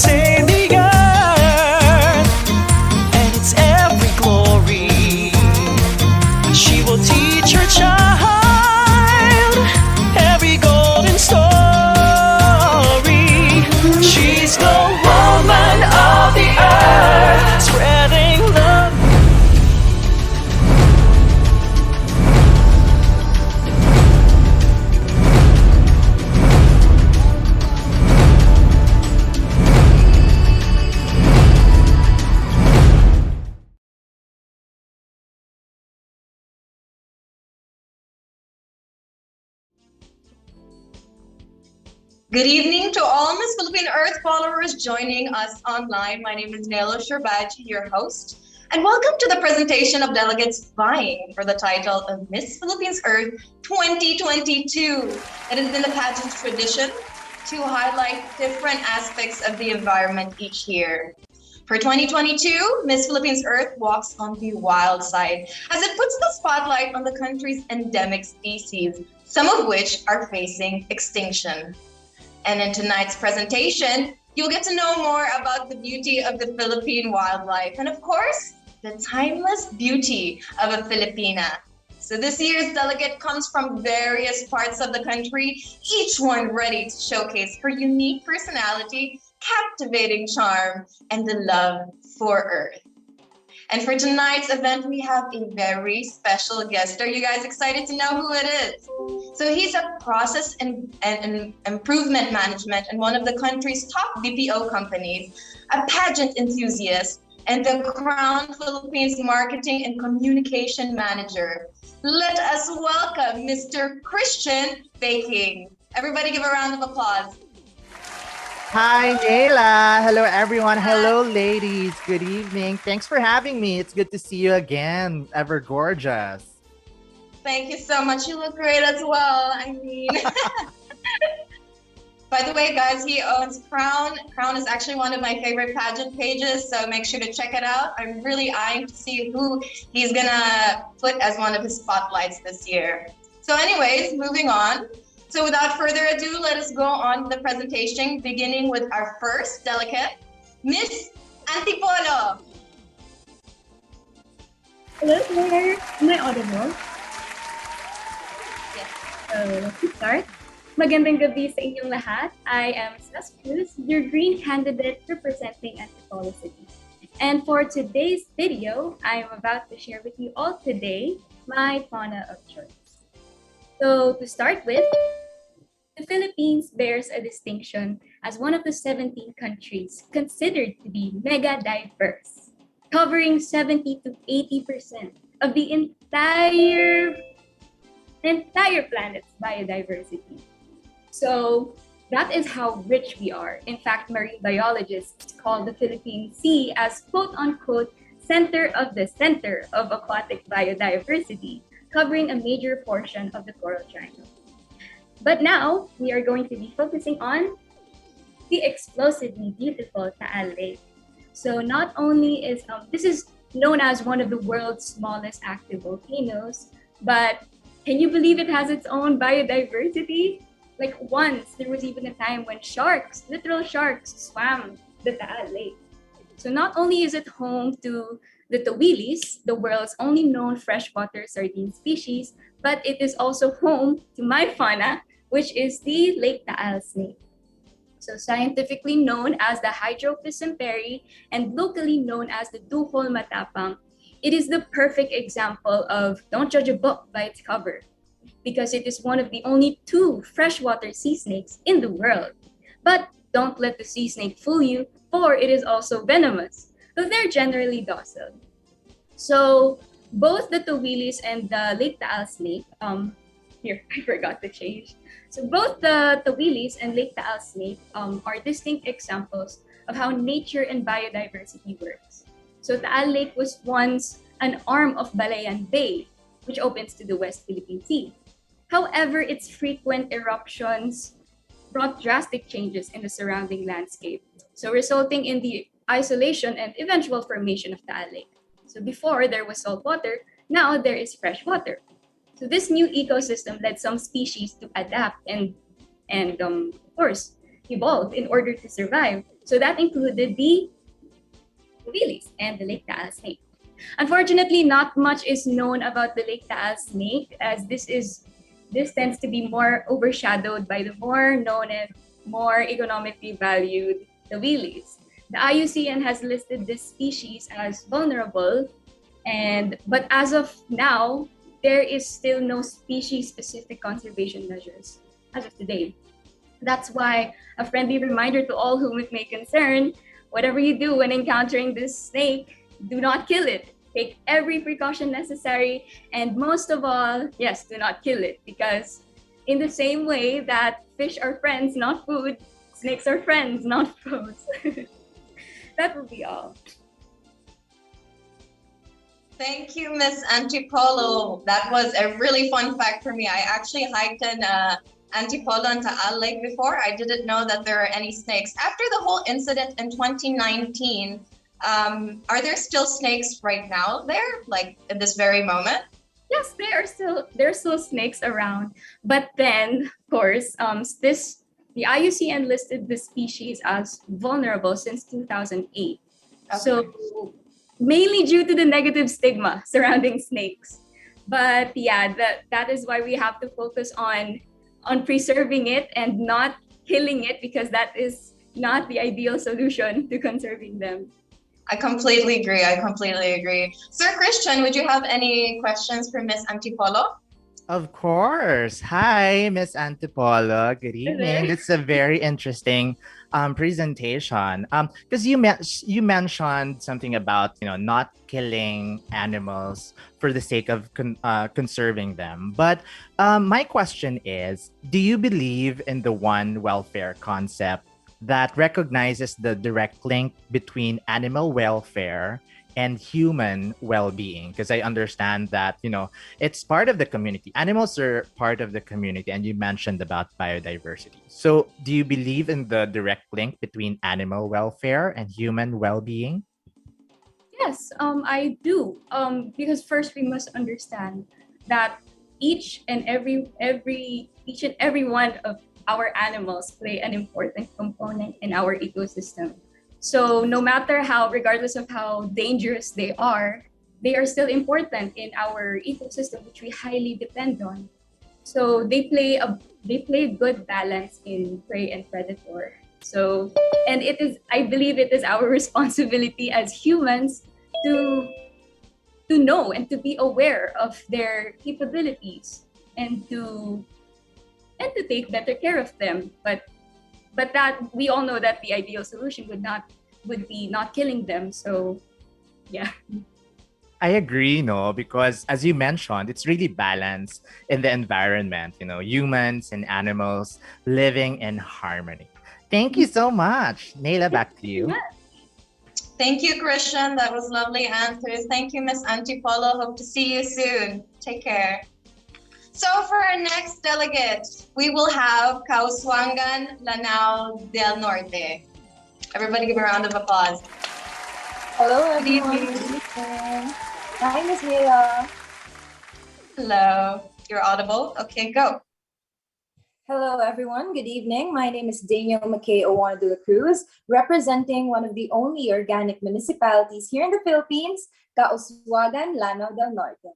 say the earth and its every glory. She will teach her child every golden story. She's the woman of the earth, spreading love. Good evening to all Miss Philippine Earth followers joining us online. My name is Naelah, Alshorbaji, your host, and welcome to the presentation of delegates vying for the title of Miss Philippines Earth 2022. It has been the pageant's tradition to highlight different aspects of the environment each year. For 2022, Miss Philippines Earth walks on the wild side as it puts the spotlight on the country's endemic species, some of which are facing extinction. And in tonight's presentation, you'll get to know more about the beauty of the Philippine wildlife and, of course, the timeless beauty of a Filipina. So this year's delegate comes from various parts of the country, each one ready to showcase her unique personality, captivating charm, and the love for Earth. And for tonight's event, we have a very special guest. Are you guys excited to know who it is? So he's a process and improvement management in one of the country's top BPO companies, a pageant enthusiast, and the Crown Philippines Marketing and Communication Manager. Let us welcome Mr. Christian Baking. Everybody give a round of applause. Hi, Naelah. Hello, everyone. Hello, ladies. Good evening. Thanks for having me. It's good to see you again. Ever gorgeous. Thank you so much. You look great as well. I mean, by the way, guys, he owns Crown. Crown is actually one of my favorite pageant pages, so make sure to check it out. I'm really eyeing to see who he's gonna put as one of his spotlights this year. So anyways, moving on. So without further ado, let us go on the presentation, beginning with our first delegate, Miss Antipolo. Hello there. Am I audible? Yes. Let's start. Magandang gabi sa inyong lahat. I am Sas Cruz, your green candidate representing Antipolo City. And for today's video, I'm about to share with you all today my fauna of choice. So to start with, the Philippines bears a distinction as one of the 17 countries considered to be mega diverse, covering 70 to 80% of the entire planet's biodiversity. So that is how rich we are. In fact, marine biologists call the Philippine Sea as quote-unquote center of aquatic biodiversity, covering a major portion of the Coral Triangle. But now, we are going to be focusing on the explosively beautiful Taal Lake. So not only is, this is known as one of the world's smallest active volcanoes, but can you believe it has its own biodiversity? Like once, there was even a time when sharks, literal sharks, swam the Taal Lake. So not only is it home to the tawilis, the world's only known freshwater sardine species, but it is also home to my fauna, which is the Lake Taal Snake. So scientifically known as the Hydrophis semperi and locally known as the Duhol matapang, it is the perfect example of don't judge a book by its cover, because it is one of the only 2 freshwater sea snakes in the world. But don't let the sea snake fool you, for it is also venomous, though they're generally docile. So both the tawilis and the Lake Taal Snake, here, I forgot to change. So both the tawilis and Lake Taal Snake are distinct examples of how nature and biodiversity works. So Taal Lake was once an arm of Balayan Bay, which opens to the West Philippine Sea. However, its frequent eruptions brought drastic changes in the surrounding landscape, so resulting in the isolation and eventual formation of Taal Lake. So before there was salt water, now there is fresh water. So this new ecosystem led some species to adapt and of course, evolved in order to survive. So that included the willies and the Lake Taal Snake. Unfortunately, not much is known about the Lake Taal Snake, as this tends to be more overshadowed by the more known and more economically valued the willies. The IUCN has listed this species as vulnerable, but as of now, there is still no species-specific conservation measures as of today. That's why a friendly reminder to all whom it may concern: whatever you do when encountering this snake, do not kill it. Take every precaution necessary, and most of all, yes, do not kill it, because in the same way that fish are friends, not food, snakes are friends, not foes. That will be all. Thank you, Miss Antipolo. That was a really fun fact for me. I actually hiked in Antipolo and Taal Lake before. I didn't know that there are any snakes. After the whole incident in 2019, are there still snakes right now there, like in this very moment? Yes, there are still snakes around. But then, of course, the IUCN listed the species as vulnerable since 2008. Okay. So mainly due to the negative stigma surrounding snakes. But yeah, that is why we have to focus on preserving it and not killing it, because that is not the ideal solution to conserving them. I completely agree. Sir Christian, would you have any questions for Miss Antipolo? Of course. Hi, Miss Antipolo. Good evening. Hello. It's a very interesting presentation. Because you mentioned something about not killing animals for the sake of conserving them. But my question is, do you believe in the one welfare concept that recognizes the direct link between animal welfare and human well-being? Because I understand that it's part of the community. Animals are part of the community, and you mentioned about biodiversity. So do you believe in the direct link between animal welfare and human well-being? Yes, I do. Because first we must understand that each and every one of our animals play an important component in our ecosystem. So no matter regardless of how dangerous they are still important in our ecosystem, which we highly depend on. So they play a good balance in prey and predator. So, and I believe it is our responsibility as humans to know and to be aware of their capabilities and to take better care of them. But that we all know that the ideal solution would be not killing them. So yeah. I agree, because as you mentioned, it's really balanced in the environment, humans and animals living in harmony. Thank you so much. Naelah, back to you. Thank you, Christian. That was lovely answers. Thank you, Miss Antipolo. Hope to see you soon. Take care. So for our next delegate, we will have Kauswagan, Lanao Del Norte. Everybody give a round of applause. Hello, Good everyone. evening. Good evening. My name is Naelah. Hello. You're audible. Okay, go. Hello, everyone. Good evening. My name is Daniel McKay Owana de la Cruz, representing one of the only organic municipalities here in the Philippines, Kauswagan, Lanao Del Norte.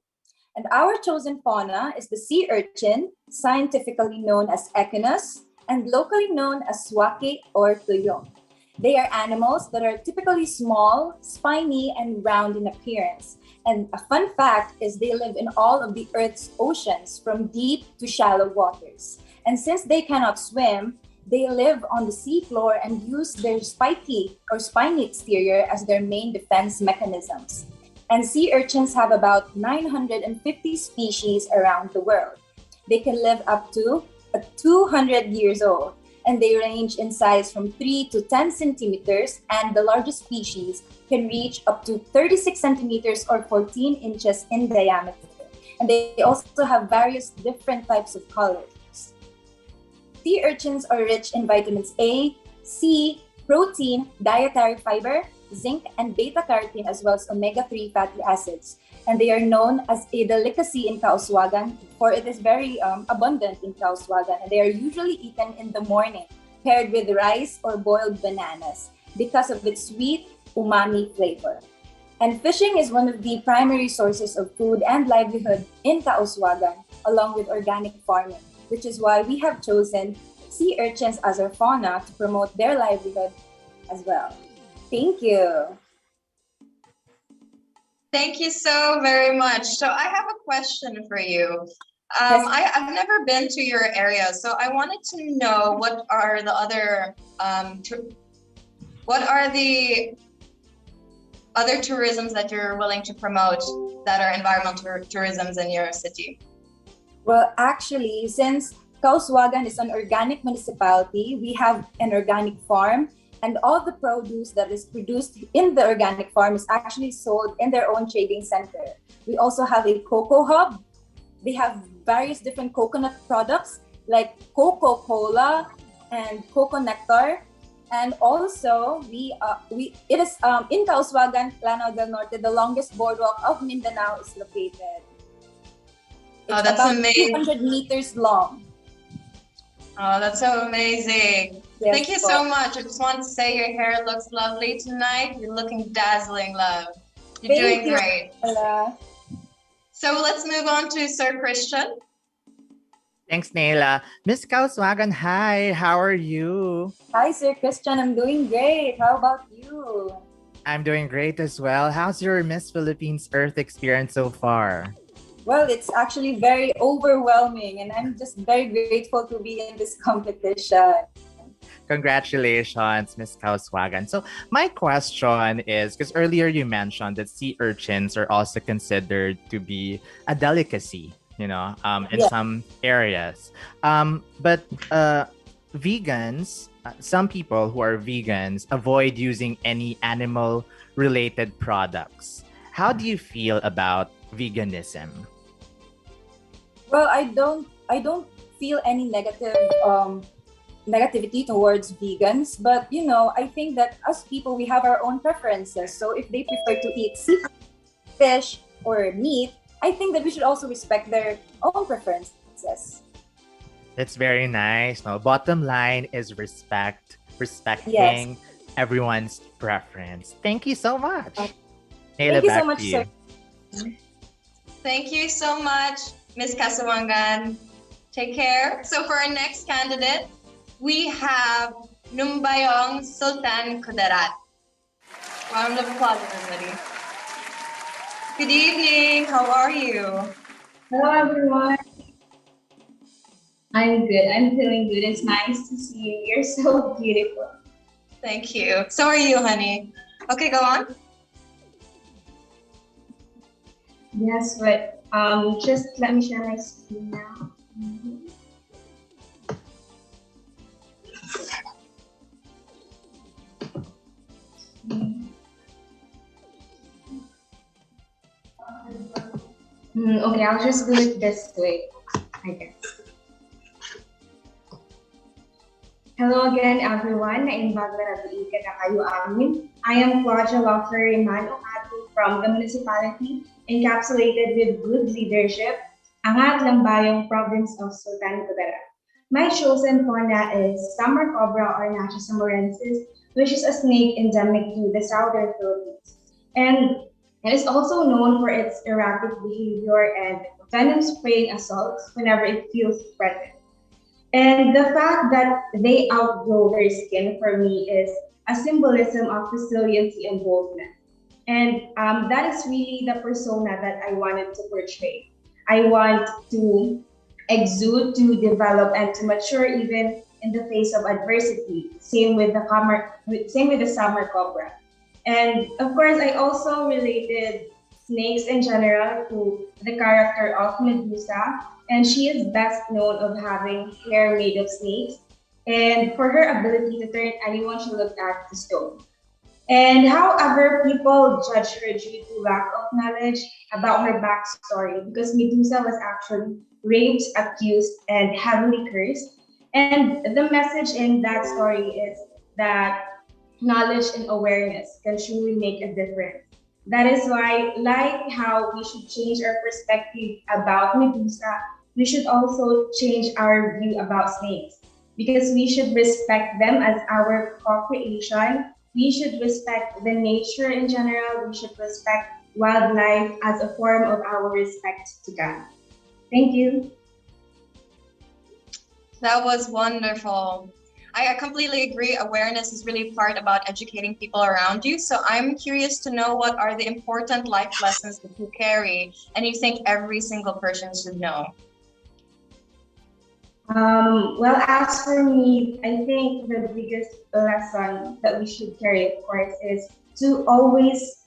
And our chosen fauna is the sea urchin, scientifically known as Echinus, and locally known as swake or tuyong. They are animals that are typically small, spiny, and round in appearance. And a fun fact is they live in all of the Earth's oceans, from deep to shallow waters. And since they cannot swim, they live on the seafloor and use their spiky or spiny exterior as their main defense mechanisms. And sea urchins have about 950 species around the world. They can live up to 200 years old, and they range in size from 3 to 10 centimeters, and the largest species can reach up to 36 centimeters or 14 inches in diameter. And they also have various different types of colors. Sea urchins are rich in vitamins A, C, protein, dietary fiber, zinc, and beta-carotene, as well as omega-3 fatty acids. And they are known as a delicacy in Kauswagan, for it is very abundant in Kauswagan, and they are usually eaten in the morning paired with rice or boiled bananas because of its sweet, umami flavor. And fishing is one of the primary sources of food and livelihood in Kauswagan, along with organic farming, which is why we have chosen sea urchins as our fauna to promote their livelihood as well. Thank you. Thank you so very much. So I have a question for you. Yes. I've never been to your area, so I wanted to know what are the other tourisms that you're willing to promote that are environmental tourisms in your city? Well, actually, since Kauswagan is an organic municipality, we have an organic farm, and all the produce that is produced in the organic farm is actually sold in their own trading center. We also have a cocoa hub. They have various different coconut products like Coca-Cola and cocoa nectar. And also, it is in Kauswagan, Lanao Del Norte, the longest boardwalk of Mindanao is located. It's That's about amazing. 200 meters long. Oh, that's so amazing. Yes, Thank you so much. I just want to say your hair looks lovely tonight. You're looking dazzling, love. You're Thank doing you, great. Naelah. So let's move on to Sir Christian. Thanks, Naelah. Miss Kauswagan, hi. How are you? Hi, Sir Christian. I'm doing great. How about you? I'm doing great as well. How's your Miss Philippines Earth experience so far? Well, it's actually very overwhelming, and I'm just very grateful to be in this competition. Congratulations, Miss Kauswagan. So my question is, because earlier you mentioned that sea urchins are also considered to be a delicacy, in Yeah. some areas. But vegans, some people who are vegans avoid using any animal-related products. How do you feel about veganism? Well, I don't feel any negativity towards vegans, but I think that as people we have our own preferences. So if they prefer to eat seafood, fish, or meat, I think that we should also respect their own preferences. That's very nice. No, bottom line is respecting everyone's preference. Thank you so much. Naelah, Thank you so back much, to you. sir. Thank you so much, Ms. Kasawangan. Take care. So for our next candidate, we have Lambayong Sultan Kudarat. Round of applause, everybody. Good evening. How are you? Hello everyone. I'm good. I'm feeling good. It's nice to see you. You're so beautiful. Thank you. So are you, honey. Okay, go on. Yes, but just let me share my screen now. Okay, I'll just do it this way, I guess. Hello again, everyone. Naimbag na nag-iikat na kayo amin. I am Claudia Loffer-Riman from the municipality, encapsulated with good leadership, Angat Lambayong province of Sultan Kudarat. My chosen fauna is summer cobra or Nacha samorensis, which is a snake endemic to the southern Philippines. And it is also known for its erratic behavior and venom-spraying assaults whenever it feels threatened. And the fact that they outgrow their skin for me is a symbolism of resiliency and boldness. And that is really the persona that I wanted to portray. I want to exude, to develop, and to mature even in the face of adversity. Same with the summer cobra. And of course, I also related snakes in general to the character of Medusa, and she is best known of having hair made of snakes, and for her ability to turn anyone she looked at to stone. And however, people judge her due to lack of knowledge about her backstory, because Medusa was actually raped, accused, and heavily cursed. And the message in that story is that knowledge and awareness can truly make a difference. That is why, like how we should change our perspective about Medusa, we should also change our view about snakes. because we should respect them as our co-creation. We should respect the nature in general. We should respect wildlife as a form of our respect to God. Thank you. That was wonderful. I completely agree. Awareness is really part about educating people around you. So I'm curious to know, what are the important life lessons that you carry and you think every single person should know? Well, as for me, I think the biggest lesson that we should carry, of course, is to always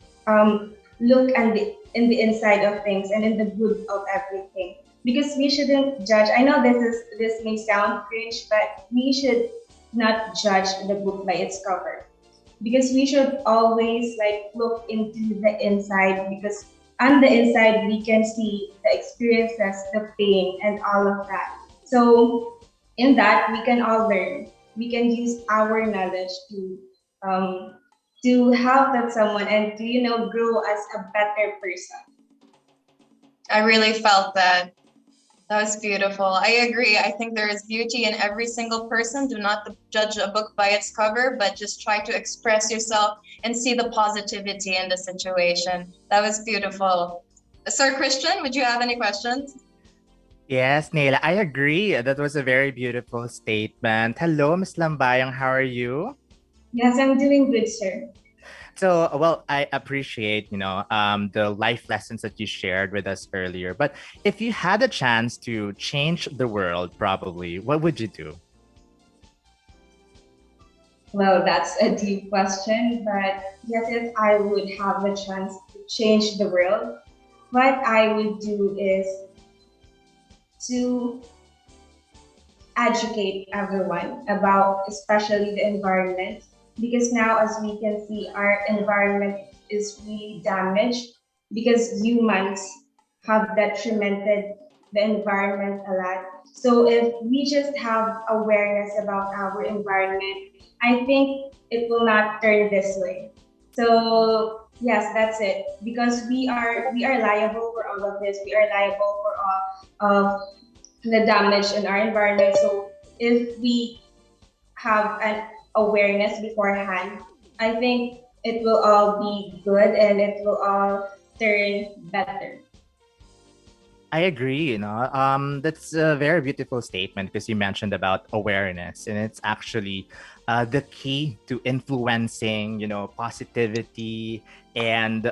look in the inside of things and in the good of everything. Because we shouldn't judge. I know this may sound cringe, but we should not judge the book by its cover. Because we should always look into the inside, because on the inside we can see the experiences, the pain, and all of that. So in that we can all learn. We can use our knowledge to help that someone and to grow as a better person. I really felt that. That was beautiful. I agree. I think there is beauty in every single person. Do not judge a book by its cover, but just try to express yourself and see the positivity in the situation. That was beautiful. Sir Christian, would you have any questions? Yes, Naelah, I agree. That was a very beautiful statement. Hello, Miss Lambayong. How are you? Yes, I'm doing good, sir. So, well, I appreciate, the life lessons that you shared with us earlier. But if you had a chance to change the world, probably, what would you do? Well, that's a deep question, but yes, if I would have the chance to change the world, what I would do is to educate everyone about especially the environment, because now, as we can see, our environment is really damaged because humans have detrimented the environment a lot. So if we just have awareness about our environment, I think it will not turn this way. So yes, that's it. Because we are liable for all of this. We are liable for all of the damage in our environment. So if we have an awareness beforehand, I think it will all be good and it will all turn better. I agree, that's a very beautiful statement because you mentioned about awareness, and it's actually the key to influencing, positivity and,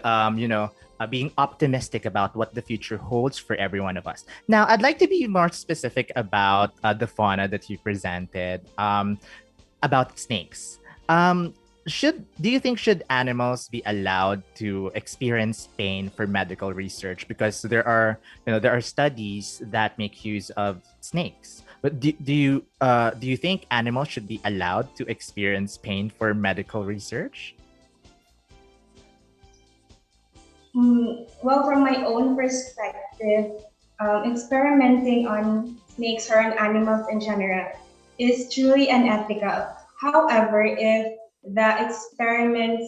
being optimistic about what the future holds for every one of us. Now, I'd like to be more specific about the fauna that you presented, about snakes. Do you think should animals be allowed to experience pain for medical research? Because there are studies that make use of snakes. But do you think animals should be allowed to experience pain for medical research? Well, from my own perspective, experimenting on snakes or on animals in general is truly unethical. However, if the experiments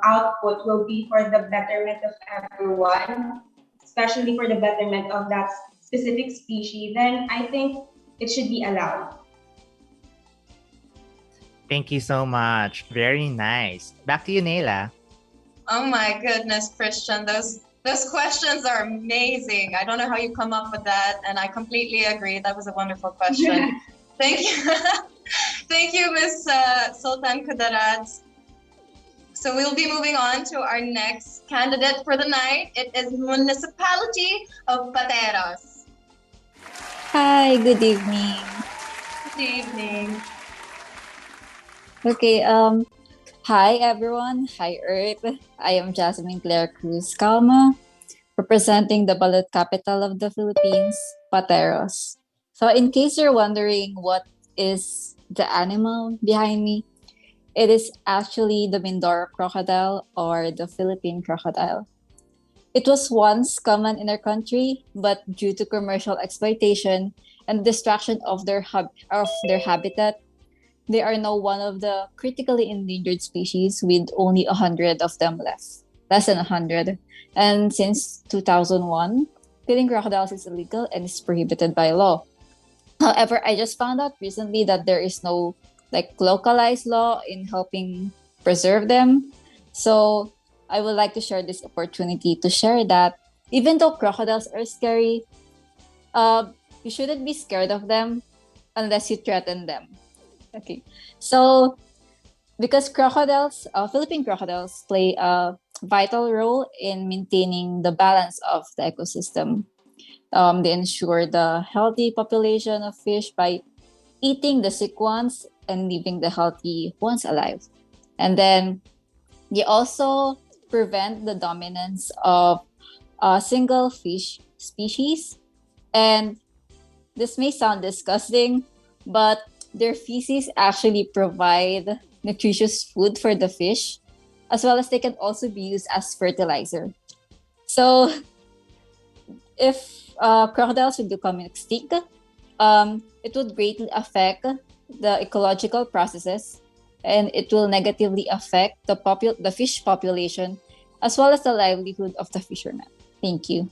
output will be for the betterment of everyone, especially for the betterment of that specific species, then I think it should be allowed. Thank you so much. Very nice. Back to you, Naelah. Oh my goodness, Christian, those questions are amazing. I don't know how you come up with that, and I completely agree. That was a wonderful question. Thank you. Thank you, Ms. Sultan Kudarat. So we'll be moving on to our next candidate for the night. It is Municipality of Pateros. Hi, good evening. Good evening. Okay, hi everyone. Hi Earth. I am Jasmine Claire Cruz Calma, representing the ballot capital of the Philippines, Pateros. So in case you're wondering what is the animal behind me, it is actually the Mindoro crocodile or the Philippine crocodile. It was once common in our country, but due to commercial exploitation and destruction of their habitat, they are now one of the critically endangered species with only 100 of them left. Less than 100. And since 2001, killing crocodiles is illegal and is prohibited by law. However, I just found out recently that there is no like localized law in helping preserve them. So I would like to share this opportunity to share that even though crocodiles are scary, uh, you shouldn't be scared of them unless you threaten them. Okay. So because Philippine crocodiles play a vital role in maintaining the balance of the ecosystem. They ensure the healthy population of fish by eating the sick ones and leaving the healthy ones alive. And then they also prevent the dominance of a single fish species. And this may sound disgusting, but their feces actually provide nutritious food for the fish, as well as they can also be used as fertilizer. So if crocodiles would become extinct, it would greatly affect the ecological processes, and it will negatively affect the fish population as well as the livelihood of the fishermen. Thank you.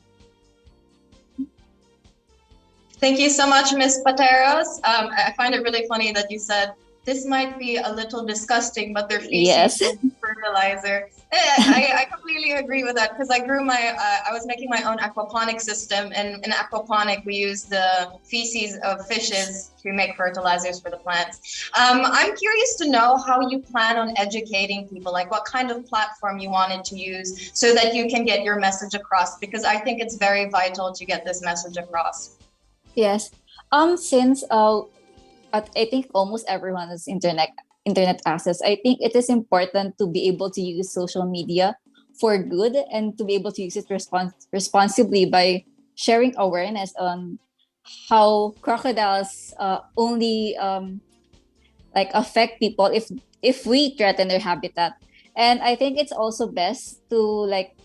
Thank you so much, Ms. Pateros. I find it really funny that you said this might be a little disgusting, but their feces Yes. is fertilizer. I completely agree with that because I was making my own aquaponic system, and in aquaponic we use the feces of fishes to make fertilizers for the plants. I'm curious to know how you plan on educating people, like what kind of platform you wanted to use so that you can get your message across, because I think it's very vital to get this message across. Yes. Since I think almost everyone has internet access, I think it is important to be able to use social media for good and to be able to use it responsibly by sharing awareness on how crocodiles only like affect people if we threaten their habitat. And I think it's also best to like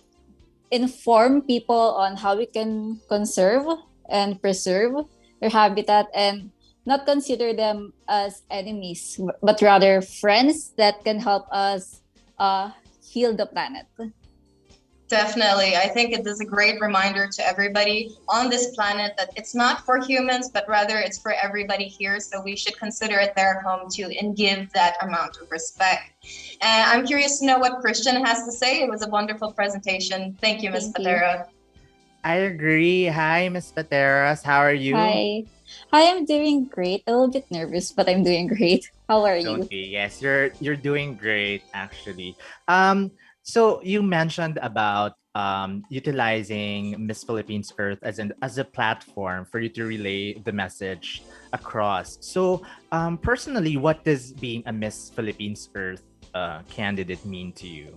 inform people on how we can conserve and preserve their habitat and not consider them as enemies, but rather friends that can help us heal the planet. Definitely. I think it is a great reminder to everybody on this planet that it's not for humans, but rather it's for everybody here. So we should consider it their home too and give that amount of respect. And I'm curious to know what Christian has to say. It was a wonderful presentation. Thank you, Ms. Thank you. Patera. I agree. Hi, Miss Pateros. How are you? Hi. Hi, I'm doing great. A little bit nervous, but I'm doing great. How are you? Don't be. Yes, you're doing great actually. So you mentioned about utilizing Miss Philippines Earth as a platform for you to relay the message across. So personally, what does being a Miss Philippines Earth candidate mean to you?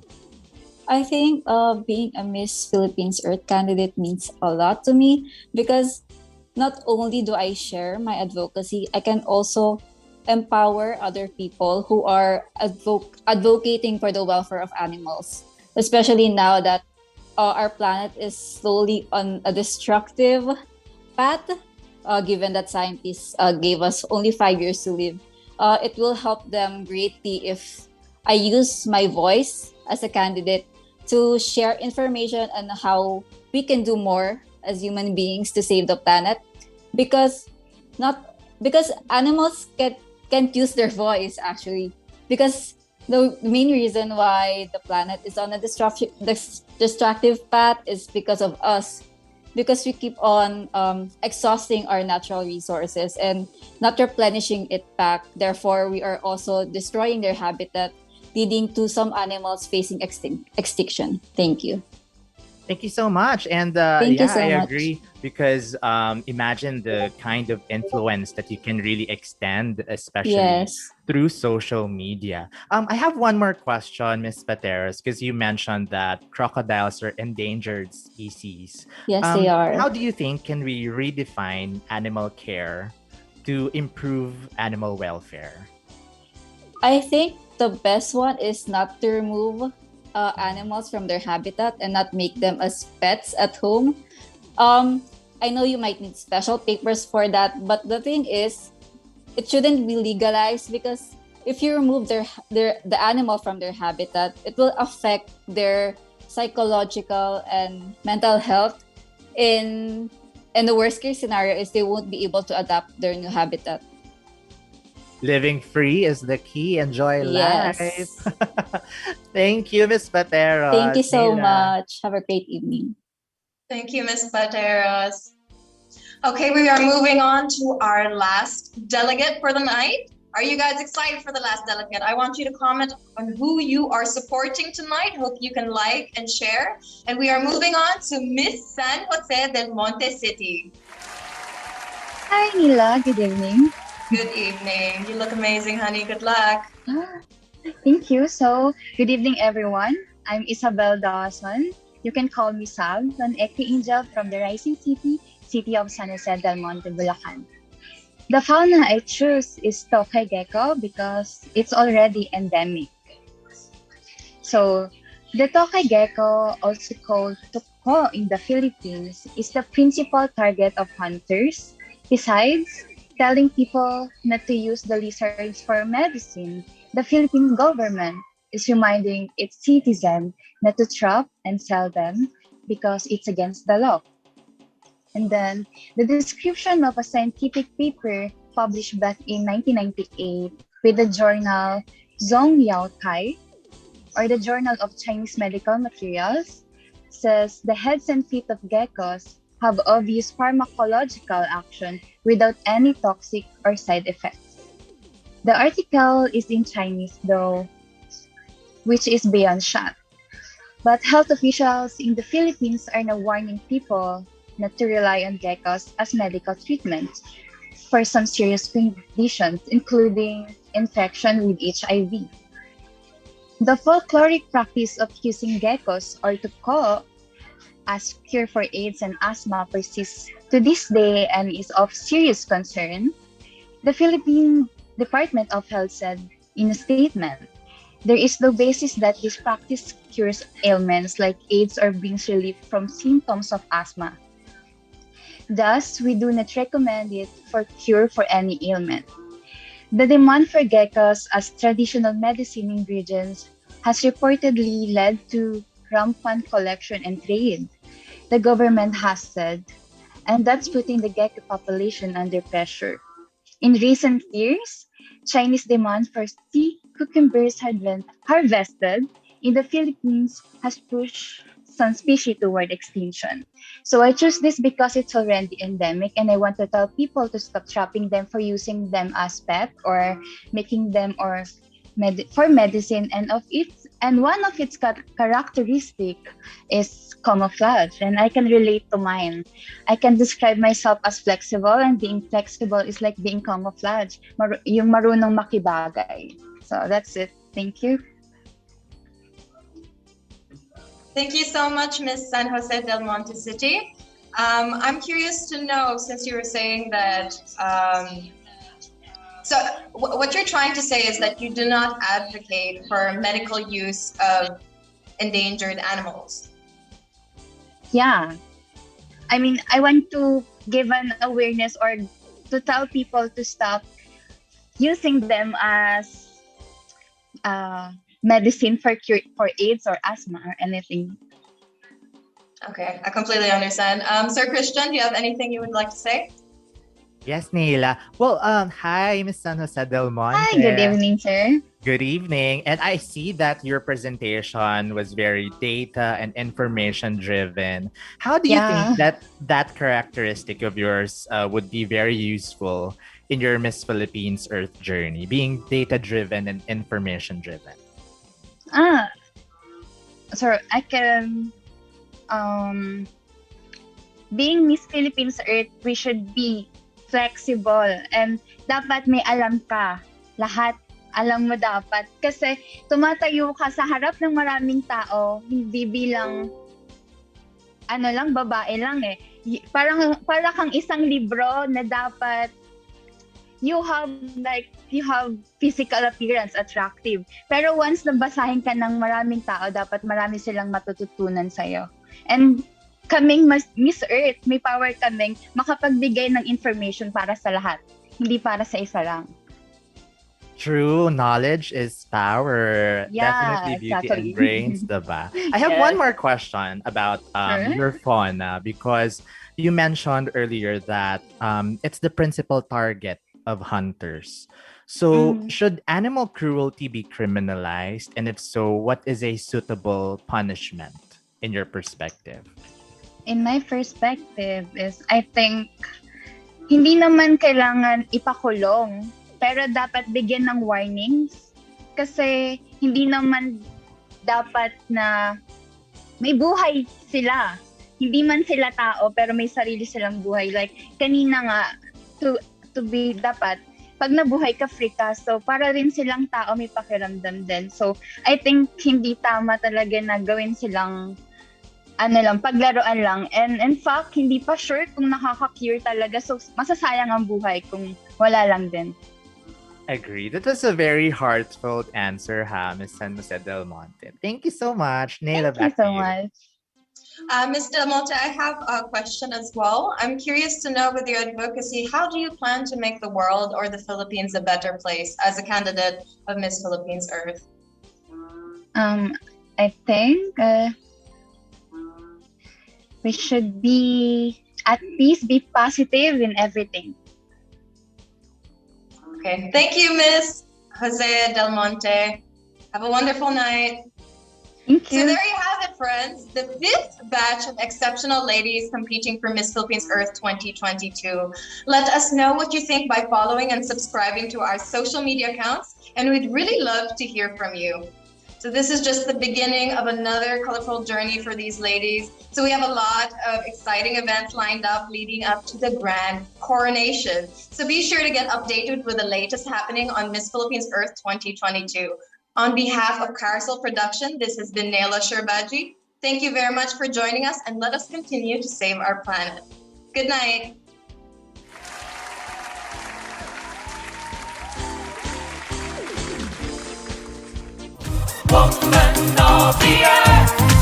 I think being a Miss Philippines Earth candidate means a lot to me because not only do I share my advocacy, I can also empower other people who are advocating for the welfare of animals, especially now that our planet is slowly on a destructive path, given that scientists gave us only 5 years to live. It will help them greatly if I use my voice as a candidate to share information on how we can do more as human beings to save the planet, because not because animals can't use their voice actually, because the main reason why the planet is on a destructive path is because of us, because we keep on exhausting our natural resources and not replenishing it back. Therefore, we are also destroying their habitat, leading to some animals facing extinction. Thank you. Thank you so much. And Thank you so I much. agree because imagine the kind of influence that you can really extend, especially Yes. through social media. I have one more question, Miss Pateros, because you mentioned that crocodiles are endangered species. Yes, they are. How do you think can we redefine animal care to improve animal welfare? I think the best one is not to remove animals from their habitat and not make them as pets at home. I know you might need special papers for that, but the thing is, it shouldn't be legalized, because if you remove the animal from their habitat, it will affect their psychological and mental health in And the worst case scenario is they won't be able to adapt their new habitat. Living free is the key. Enjoy life. Yes. Thank you, Miss Pateros. Thank you so Naelah. much. Have a great evening. Thank you, Ms. Pateros. Okay, we are moving on to our last delegate for the night. Are you guys excited for the last delegate? I want you to comment on who you are supporting tonight. Hope you can like and share. And we are moving on to Miss San Jose Del Monte City. Hi, Naelah. Good evening. Good evening. You look amazing, honey. Good luck. Thank you. So, good evening, everyone. I'm Isabel Dawson. You can call me Sab, an eco-angel from the rising city of San Jose Del Monte, Bulacan. The fauna I choose is tokay gecko because it's already endemic. So, the tokay gecko, also called tuko in the Philippines, is the principal target of hunters. Besides telling people not to use the lizards for medicine, the Philippine government is reminding its citizens not to trap and sell them because it's against the law. And then the description of a scientific paper published back in 1998 with the journal Zhong Yao Kai, or the Journal of Chinese Medical Materials, says the heads and feet of geckos have obvious pharmacological action without any toxic or side effects. The article is in Chinese though, which is beyond shock. But health officials in the Philippines are now warning people not to rely on geckos as medical treatment for some serious conditions, including infection with HIV. The folkloric practice of using geckos or tuko as cure for AIDS and asthma persists to this day and is of serious concern. The Philippine Department of Health said in a statement, there is no basis that this practice cures ailments like AIDS or brings relief from symptoms of asthma. Thus, we do not recommend it for cure for any ailment. The demand for geckos as traditional medicine ingredients has reportedly led to rampant collection and trade, the government has said, and that's putting the gecko population under pressure. In recent years, Chinese demand for sea cucumbers harvested in the Philippines has pushed some species toward extinction. So I choose this because it's already endemic and I want to tell people to stop trapping them for using them as pet or making them for medicine, and one of its characteristic is camouflage, and I can relate to mine. I can describe myself as flexible, and being flexible is like being camouflage, yung marunong makibagay. So that's it. Thank you. Thank you so much, Miss San Jose Del Monte City. I'm curious to know, since you were saying that, so what you're trying to say is that you do not advocate for medical use of endangered animals. Yeah. I mean, I want to give an awareness or to tell people to stop using them as medicine for AIDS or asthma or anything. Okay, I completely understand. Sir Christian, do you have anything you would like to say? Yes, Naelah. Well, hi, Miss San Jose Del Monte. Hi, good evening, sir. Good evening. And I see that your presentation was very data and information driven. How do you think that characteristic of yours would be very useful in your Miss Philippines Earth journey, being data driven and information driven? So I can, being Miss Philippines Earth, we should be flexible and dapat may alam ka. Lahat alam mo dapat. Kasi tumatayo ka sa harap ng maraming tao, hindi bilang babae lang eh. Para kang isang libro na dapat you have physical appearance attractive. Pero once nabasahin ka ng maraming tao, dapat marami silang matututunan sa'yo. And kaming Miss Earth, may power kaming makapagbigay ng information para sa lahat, hindi para sa isa lang. True knowledge is power. Yeah, Definitely beauty and exactly. brains, diba? I have one Yes. more question about Sure. your fauna because you mentioned earlier that it's the principal target of hunters. So, Mm. should animal cruelty be criminalized? And if so, what is a suitable punishment in your perspective? In my perspective is, I think, hindi naman kailangan ipakulong, pero dapat bigyan ng warnings. Kasi hindi naman dapat na may buhay sila. Hindi man sila tao, pero may sarili silang buhay. Like, kanina nga, to be dapat, pag nabuhay ka, free ka. So, para rin silang tao, may pakiramdam din. So, I think hindi tama talaga na gawin silang paglaruan lang. And in fact, hindi pa sure kung nakaka-cure talaga. So, masasayang ang buhay kung wala lang din. Agree. That was a very heartfelt answer, Miss Jose Del Monte. Thank you so much. Naelah, Thank you back to so you. much. Ms. Del Monte, I have a question as well. I'm curious to know, with your advocacy, how do you plan to make the world or the Philippines a better place as a candidate of Miss Philippines Earth? I think we should at least be positive in everything. Okay, thank you, Miss Jose Del Monte. Have a wonderful night. Thank So you. there you have it, friends. The 5th batch of exceptional ladies competing for Miss Philippines Earth 2022. Let us know what you think by following and subscribing to our social media accounts, and we'd really love to hear from you. So this is just the beginning of another colorful journey for these ladies. So we have a lot of exciting events lined up leading up to the grand coronation. So be sure to get updated with the latest happening on Miss Philippines Earth 2022. On behalf of Carousel Production, this has been Naelah Alshorbaji. Thank you very much for joining us, and let us continue to save our planet. Good night. Woman of the earth.